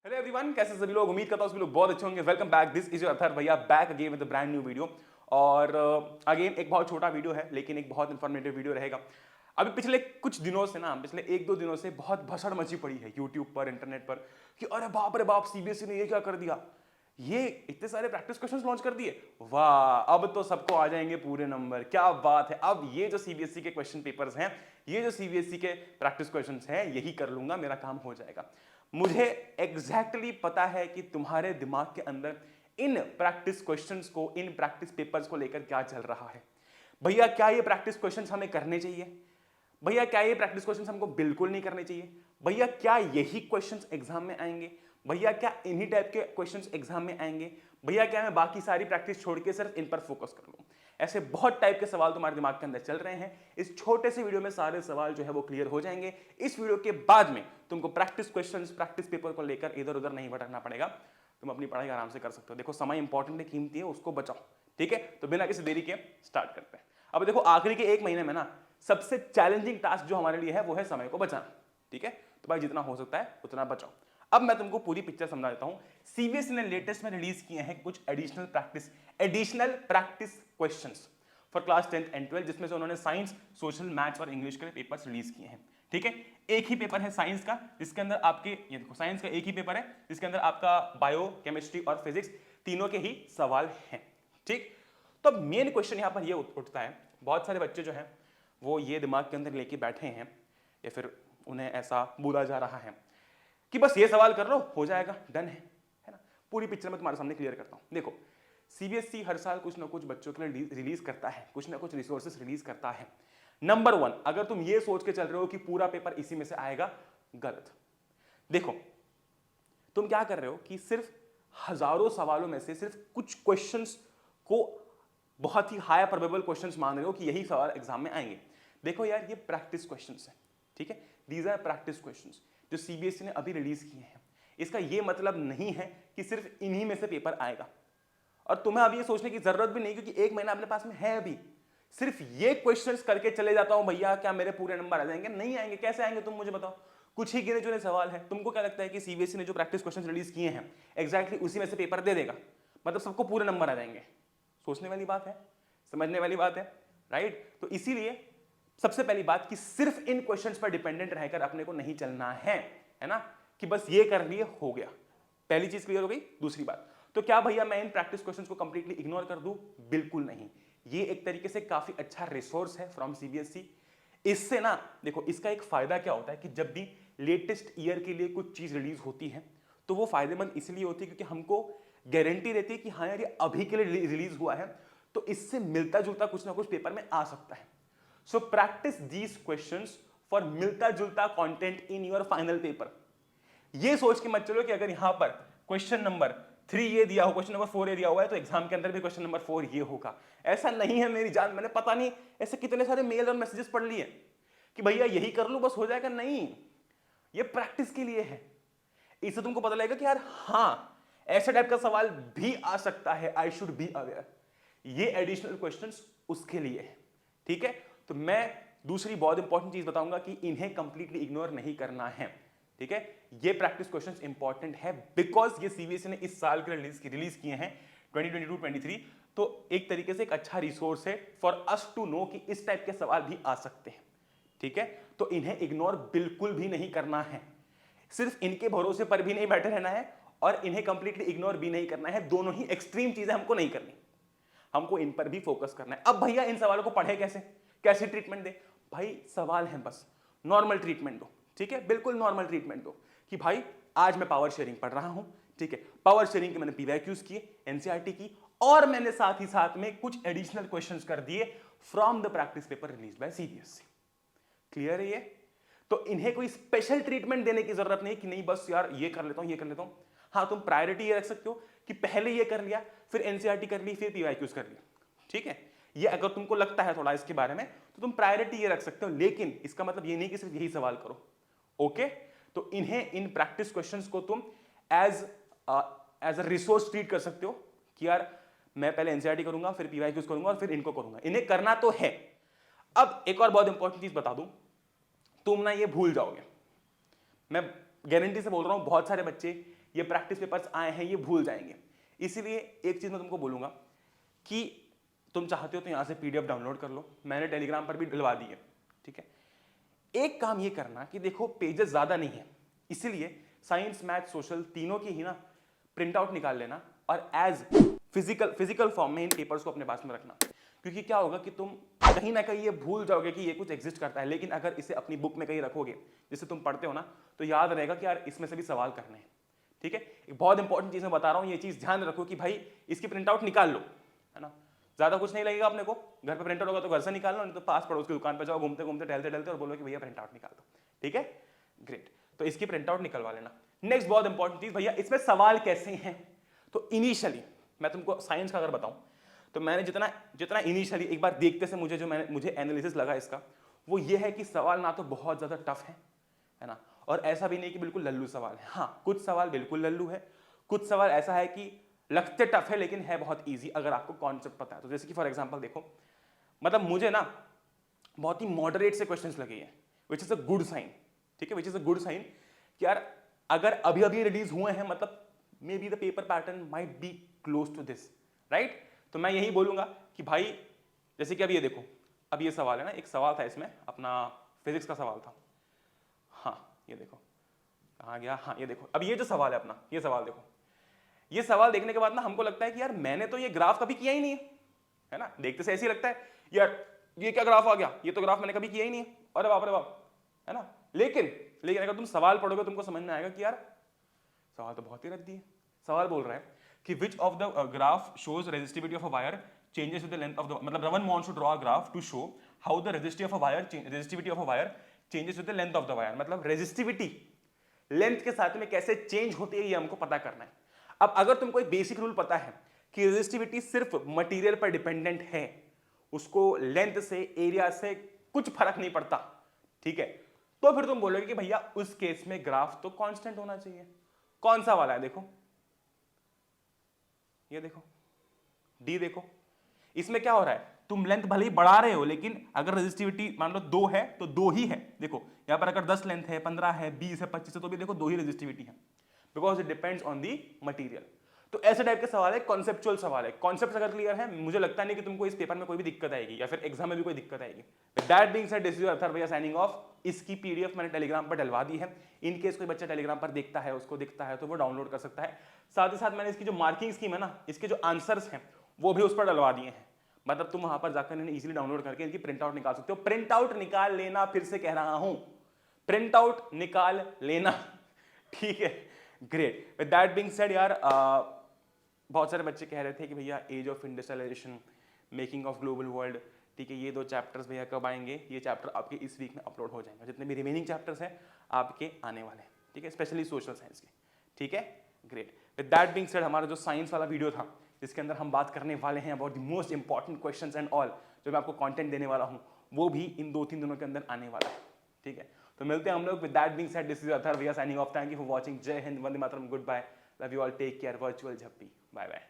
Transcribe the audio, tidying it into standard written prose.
Hello everyone, कैसे सभी लोग? उम्मीद करता हूं सभी लोग बहुत अच्छे होंगे। Welcome back, this is your Athar bhaiya back again with brand new video. और अगेन एक बहुत छोटा वीडियो है लेकिन एक बहुत इंफॉर्मेटिव वीडियो रहेगा। अभी पिछले कुछ दिनों से ना, पिछले एक दो दिनों से बहुत भसड़ मची पड़ी है यूट्यूब पर, इंटरनेट पर कि अरे बाप रे बाप, सीबीएसई ने ये क्या कर दिया, ये इतने सारे प्रैक्टिस क्वेश्चंस लॉन्च कर दिए, वाह अब तो सबको आ जाएंगे पूरे नंबर, क्या बात है। अब ये जो सीबीएसई के क्वेश्चन पेपर्स हैं, ये जो सीबीएसई के प्रैक्टिस क्वेश्चंस हैं, यही कर लूंगा, मेरा काम हो जाएगा। मुझे एग्जैक्टली पता है कि तुम्हारे दिमाग के अंदर इन प्रैक्टिस क्वेश्चंस को, इन प्रैक्टिस पेपर्स को लेकर क्या चल रहा है। भैया क्या ये प्रैक्टिस क्वेश्चंस हमें करने चाहिए? भैया क्या ये प्रैक्टिस क्वेश्चंस हमको बिल्कुल नहीं करने चाहिए? भैया क्या यही क्वेश्चंस एग्जाम में आएंगे? भैया क्या इन्हीं टाइप के क्वेश्चंस एग्जाम में आएंगे? भैया क्या मैं बाकी सारी प्रैक्टिस छोड़ के सिर्फ इन पर फोकस कर लूं? ऐसे बहुत टाइप के सवाल तुम्हारे दिमाग के अंदर चल रहे हैं। इस छोटे से वीडियो में सारे सवाल जो है वो क्लियर हो जाएंगे। इस वीडियो के बाद में तुमको प्रैक्टिस क्वेश्चंस, प्रैक्टिस पेपर को लेकर इधर उधर नहीं भटकना पड़ेगा। तुम अपनी पढ़ाई आराम से कर सकते हो। देखो, समय इंपॉर्टेंट है, कीमती है, उसको बचाओ। ठीक है, तो बिना किसी देरी के स्टार्ट करते हैं। अब देखो, आखिरी के एक महीने में ना सबसे चैलेंजिंग टास्क जो हमारे लिए है वो है समय को बचाना। ठीक है, तो भाई जितना हो सकता है उतना बचाओ। अब मैं तुमको पूरी पिक्चर समझा देता हूं। सीबीएसई ने लेटेस्ट में रिलीज किए हैं कुछ additional practice questions for class 10th and 12, जिसमें से उन्होंने साइंस, सोशल, मैथ्स और इंग्लिश के पेपर्स रिलीज किए हैं। ठीक है, एक ही पेपर है साइंस का, जिसके अंदर आपके, ये देखो, साइंस का एक ही पेपर है जिसके अंदर आपका बायो, केमिस्ट्री और फिजिक्स तीनों के ही सवाल हैं। ठीक, तो मेन क्वेश्चन यहां पर ये उठता है, बहुत सारे बच्चे जो हैं वो ये दिमाग के अंदर लेके बैठे हैं, या फिर उन्हें ऐसा बोला जा रहा है कि बस ये सवाल कर लो हो जाएगा, डन है ना। पूरी पिक्चर में तुम्हारे सामने क्लियर करता हूं। देखो, सीबीएसई हर साल कुछ ना कुछ बच्चों के लिए रिलीज करता है, कुछ ना कुछ रिसोर्सेस रिलीज करता है। नंबर 1, अगर तुम ये सोच के चल रहे हो कि पूरा पेपर इसी में से आएगा, गलत। देखो, तुम क्या कर रहे हो कि सिर्फ हजारों सवालों में से सिर्फ कुछ क्वेश्चंस को बहुत ही हाई प्रोबेबल क्वेश्चंस मान रहे हो कि यही सवाल एग्जाम में आएंगे। देखो यार, ये प्रैक्टिस क्वेश्चंस हैं। ठीक है, दीज आर प्रैक्टिस क्वेश्चंस जो सीबीएसई ने अभी रिलीज किए हैं। इसका ये मतलब नहीं है कि सिर्फ इन्हीं में से पेपर आएगा, और तुम्हें अभी ये सोचने की जरूरत भी नहीं, क्योंकि एक महीना अपने पास में है अभी। सिर्फ ये क्वेश्चंस करके चले जाता हूं भैया, क्या मेरे पूरे नंबर आ जाएंगे? नहीं आएंगे। कैसे आएंगे तुम मुझे बताओ? कुछ ही गिने चुने सवाल है। तुमको क्या लगता है कि सीबीएसई ने जो प्रैक्टिस क्वेश्चंस रिलीज किए हैं एग्जैक्टली उसी में से पेपर दे देगा, मतलब सबको पूरे नंबर आ जाएंगे? सोचने वाली बात है, समझने वाली बात है, राइट। तो इसीलिए सबसे पहली बात कि सिर्फ इन क्वेश्चंस पर डिपेंडेंट रहकर अपने को नहीं चलना है ना, कि बस ये कर लिए हो गया। पहली चीज क्लियर हो गई। दूसरी बात, तो क्या भैया मैं इन प्रैक्टिस क्वेश्चंस को कंप्लीटली इग्नोर कर दूं? बिल्कुल नहीं। ये एक तरीके से काफी अच्छा रिसोर्स है फ्रॉम सीबीएसई। इससे ना, देखो, इसका एक फायदा क्या होता है कि जब भी लेटेस्ट ईयर के लिए कुछ चीज रिलीज होती है तो वो फायदेमंद इसलिए होती है क्योंकि हमको गारंटी रहती है कि हाँ यार, ये अभी के लिए रिलीज हुआ है, तो इससे मिलता जुलता कुछ ना कुछ पेपर में आ सकता है। So practice these questions for मिलता जुलता content in your final paper. ये सोच के मत चलो कि अगर यहां पर क्वेश्चन नंबर 3 ये दिया हो, क्वेश्चन नंबर 4 ये दिया हुआ है, तो एग्जाम के अंदर भी क्वेश्चन नंबर 4 ये होगा। ऐसा नहीं है मेरी जान। मैंने पता नहीं ऐसे कितने सारे मेल और मैसेजेस पढ़ लिए कि भैया यही कर लो बस हो जाएगा। नहीं, ये प्रैक्टिस के लिए है। इससे तुमको पता लगेगा कि यार हाँ, ऐसे टाइप का सवाल भी आ सकता है, आई शुड बी अवेयर। ये एडिशनल क्वेश्चंस उसके लिए है। ठीक है, तो मैं दूसरी बहुत इंपॉर्टेंट चीज बताऊंगा कि इन्हें कंप्लीटली इग्नोर नहीं करना है। ठीक है, ये प्रैक्टिस क्वेश्चंस इंपॉर्टेंट है बिकॉज ये सीबीएसई ने इस साल के रिलीज किए हैं 2022-23, तो एक तरीके से एक अच्छा रिसोर्स है फॉर अस टू नो कि इस टाइप के सवाल भी आ सकते हैं। ठीक है, तो इन्हें इग्नोर बिल्कुल भी नहीं करना है। सिर्फ इनके भरोसे पर भी नहीं बैठे रहना है और इन्हें कंप्लीटली इग्नोर भी नहीं करना है। दोनों ही एक्सट्रीम चीजें हमको नहीं करनी, हमको इन पर भी फोकस करना है। अब भैया इन सवालों को पढ़े कैसे, कैसे ट्रीटमेंट दे? भाई सवाल है, बस नॉर्मल ट्रीटमेंट दो। ठीक है, बिल्कुल नॉर्मल ट्रीटमेंट दो कि भाई आज मैं पावर शेयरिंग पढ़ रहा हूं। ठीक है, पावर शेयरिंग के मैंने पीवाईक्यूज किए, एनसीईआरटी की, और मैंने साथ ही साथ में कुछ एडिशनल क्वेश्चंस कर दिए from the practice paper release by CBSE. Clear है ये? तो इन्हें कोई स्पेशल ट्रीटमेंट देने की जरूरत नहीं कि नहीं बस यार ये कर लेता हूं, ये कर लेता हूं। हाँ, तुम प्रायोरिटी ये रख सकते हो कि पहले ये कर लिया, फिर एनसीईआरटी कर ली, फिर पीवाईक्यूज कर लिया। ठीक है, ये अगर तुमको लगता है थोड़ा इसके बारे में तो तुम प्रायोरिटी ये रख सकते हो, लेकिन इसका मतलब ये नहीं कि सिर्फ यही सवाल करो। ओके, तो इन्हें, इन प्रैक्टिस क्वेश्चंस को तुम एज अ रिसोर्स ट्रीट कर सकते हो कि यार मैं पहले एनसीईआरटी करूंगा, फिर पीवाईक्यूज करूंगा और फिर इनको करूंगा। इन्हें करना तो है। अब एक और बहुत इंपॉर्टेंट चीज बता दूं, तुम ना ये भूल जाओगे। मैं गारंटी से बोल रहा हूं, बहुत सारे बच्चे ये प्रैक्टिस पेपर्स आए हैं ये भूल जाएंगे। इसीलिए एक चीज मैं तुमको बोलूंगा कि तुम चाहते हो तो यहां से पीडीएफ डाउनलोड कर लो, मैंने टेलीग्राम पर भी डलवा दी है, ठीक है। एक काम ये करना कि देखो पेजेस ज्यादा नहीं है, इसीलिए साइंस मैथ सोशल तीनों की ही ना प्रिंट आउट निकाल लेना और एज फिजिकल फॉर्म में इन पेपर्स को अपने पास में रखना। क्योंकि क्या होगा कि तुम कहीं ना कहीं ये भूल जाओगे कि ये कुछ एग्जिस्ट करता है, लेकिन अगर इसे अपनी बुक में कहीं रखोगे जिससे तुम पढ़ते हो ना, तो याद रहेगा कि यार इसमें से भी सवाल करने हैं, ठीक है। एक बहुत इंपॉर्टेंट चीज मैं बता रहा हूं, ये चीज ध्यान रखो कि भाई इसकी प्रिंट आउट निकाल लो, है ना। ज्यादा कुछ नहीं लगेगा अपने को, घर पे प्रिंट आउट होगा तो घर से निकाल लो, नहीं तो पास पड़ोस की दुकान पे जाओ, घूमते घूमते टहलते टहलते और बोलो कि भैया प्रिंट आउट निकाल दो, ठीक है। ग्रेट, तो इसकी प्रिंट आउट निकलवा लेना। नेक्स्ट बहुत इंपॉर्टेंट चीज, भैया इसमें सवाल कैसे हैं। तो इनिशियली मैं तुमको साइंस का अगर बताऊं तो मैंने जितना इनिशियली एक बार देखते से मुझे एनालिसिस लगा इसका, वो ये है कि सवाल ना तो बहुत ज्यादा टफ है ना, और ऐसा भी नहीं कि बिल्कुल लल्लू सवाल है। हाँ, कुछ सवाल बिल्कुल लल्लू है, कुछ सवाल ऐसा है कि लगते टफ है लेकिन है बहुत ईजी अगर आपको कॉन्सेप्ट पता है। तो जैसे कि फॉर एग्जाम्पल देखो, मतलब मुझे ना बहुत ही मॉडरेट से क्वेश्चंस लगे हैं, which is a good sign, ठीक है, which is a good sign कि यार अगर अभी अभी रिलीज हुए हैं, मतलब maybe the paper pattern might be close to this, right. तो मैं यही बोलूंगा कि भाई जैसे कि अब ये देखो, अब ये सवाल है ना, एक सवाल था इसमें अपना फिजिक्स का सवाल था, हाँ ये देखो कहाँ गया, हाँ ये देखो, अब ये जो सवाल है अपना, ये सवाल देखो, ये सवाल देखने के बाद ना हमको लगता है कि यार मैंने तो ये ग्राफ कभी किया ही नहीं है ना, देखते से ऐसे ही लगता है यार ये क्या ग्राफ आ गया, ये तो ग्राफ मैंने कभी किया ही नहीं है, अरे बाप रे बाप, है ना। लेकिन अगर तुम सवाल पढ़ोगे तुमको समझ में आएगा कि यार सवाल तो बहुत ही रद्दी है। सवाल बोल रहा है कि which of the graph shows resistivity of a wire changes with the length of the, मतलब Raman wants to draw a graph to show how the resistivity of a wire changes with the length of the wire, मतलब resistivity length के साथ में कैसे change होती है ये हमको पता करना है। अब अगर तुमको एक बेसिक रूल पता है कि रेजिस्टिविटी सिर्फ मटेरियल पर डिपेंडेंट है, उसको लेंथ से एरिया से कुछ फर्क नहीं पड़ता, ठीक है, तो फिर तुम बोलोगे कि भैया उस केस में ग्राफ तो कांस्टेंट होना चाहिए। कौन सा वाला है, देखो ये देखो डी, देखो इसमें क्या हो रहा है, तुम लेंथ भले ही बढ़ा रहे हो लेकिन अगर रेजिस्टिविटी मान लो 2 है तो 2 ही है। देखो यहां पर अगर 10 लेंथ है, 15 है, 20 है, 25 है, तो भी देखो 2 ही रेजिस्टिविटी है, because it depends on the material. तो ऐसे टाइप के सवाल है, कॉन्सेप्चुअल सवाल है। कॉन्सेप्ट अगर क्लियर है, मुझे लगता नहीं कि तुमको इस पेपर में कोई भी दिक्कत आएगी या फिर एग्जाम में भी कोई दिक्कत आएगी। That being said, this is Athar bhaiya signing off. इसकी पीडीएफ मैंने टेलीग्राम पर डलवा दी है, इन केस कोई बच्चा टेलीग्राम पर देखता है, उसको दिखता है तो वो डाउनलोड कर सकता है। साथ ही साथ मैंने इसकी जो मार्किंग स्कीम है ना, इसके जो आंसर्स हैं वो भी उस पर डलवा दिए हैं, मतलब तुम वहां पर जाकर इन्हें इजीली डाउनलोड करके इनकी प्रिंट आउट निकाल सकते हो। प्रिंट आउट निकाल लेना, फिर से कह रहा हूं, प्रिंट आउट निकाल लेना, ठीक है। Great, with that being said यार, बहुत सारे बच्चे कह रहे थे कि भैया age of industrialisation, making of global world, ठीक है, ये 2 चैप्टर्स भैया कब आएंगे। ये चैप्टर आपके इस वीक में अपलोड हो जाएंगे, जितने भी रिमेनिंग चैप्टर्स हैं आपके आने वाले हैं, ठीक है, स्पेशली सोशल साइंस के, ठीक है। Great, with that being said, हमारा जो साइंस वाला वीडियो था जिसके अंदर हम बात करने वाले हैं about the most important questions and all, जो मैं आपको कंटेंट देने वाला हूं, वो भी इन 2-3 दिनों के अंदर आने वाला है, ठीक है। तो मिलते हैं हम लोग। With that being said, this is Athar, we are signing off. Thank you for watching. जय हिंद, वंदे मातरम, goodbye, love you all, take care, virtual झप्पी, बाय बाय।